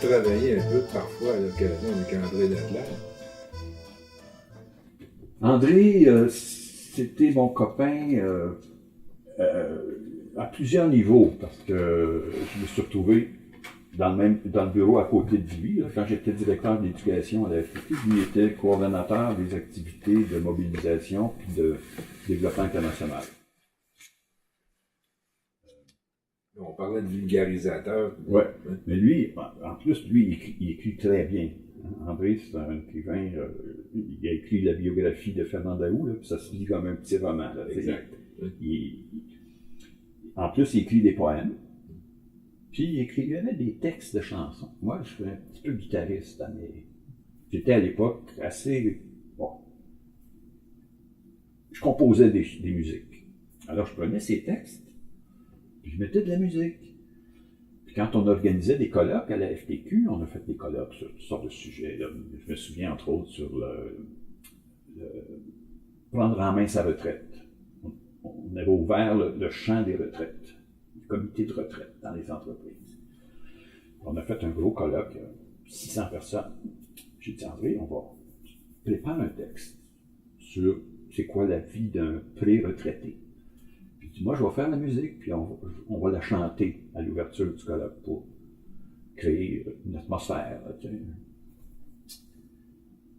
travaillé un peu parfois à l'occasion avec André Leclerc? André, c'était mon copain à plusieurs niveaux, parce que je me suis retrouvé dans le bureau à côté de lui. Là, quand j'étais directeur d'éducation à la FTQ, lui était coordonnateur des activités de mobilisation et de développement international. On parlait de vulgarisateur. Ouais, mais lui, en plus, lui, il écrit très bien. André, c'est un écrivain, il a écrit la biographie de Fernand Daou, là, puis ça se lit comme un petit roman. Là, exact. En plus, il écrit des poèmes, puis il écrivait des textes de chansons. Moi, je suis un petit peu guitariste, mais j'étais à l'époque assez... Bon, je composais des musiques. Alors, je prenais ces textes, puis je mettais de la musique. Puis quand on organisait des colloques à la FTQ, on a fait des colloques sur toutes sortes de sujets. Là. Je me souviens entre autres sur prendre en main sa retraite. On avait ouvert le champ des retraites, le comité de retraite dans les entreprises. On a fait un gros colloque, 600 personnes. J'ai dit, André, on va préparer un texte sur c'est quoi la vie d'un pré-retraité. Moi, je vais faire la musique, puis on va la chanter à l'ouverture du colloque pour créer une atmosphère.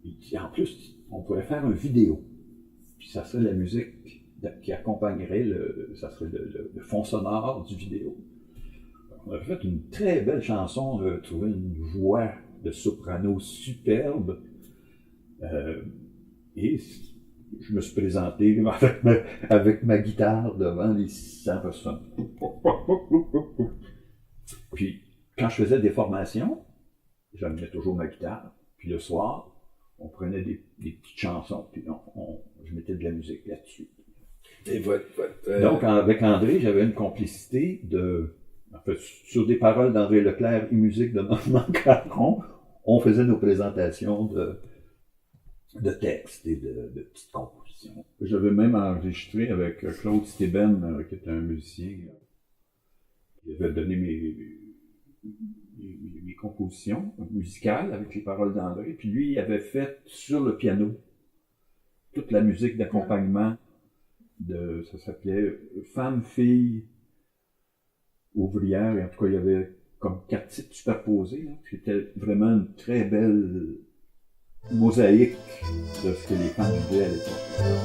Et en plus, on pourrait faire une vidéo. Puis ça serait la musique qui accompagnerait ça serait le fond sonore du vidéo. On a fait une très belle chanson, on a trouvé une voix de soprano superbe. Et je me suis présenté avec ma guitare devant les 600 personnes. Puis, quand je faisais des formations, j'amenais toujours ma guitare. Puis le soir, on prenait des petites chansons, puis je mettais de la musique là-dessus. Et Donc, avec André, j'avais une complicité sur des paroles d'André Leclerc et musique de Normand Caron, on faisait nos présentations de textes et de petites compositions. J'avais même enregistré avec Claude Stében, qui est un musicien. Il avait donné mes compositions musicales avec les paroles d'André. Puis lui, il avait fait sur le piano toute la musique d'accompagnement ça s'appelait Femme, fille, ouvrière. Et en tout cas, il y avait comme 4 titres superposés. C'était vraiment une très belle mosaïque de ce que les femmes vivaient à l'époque.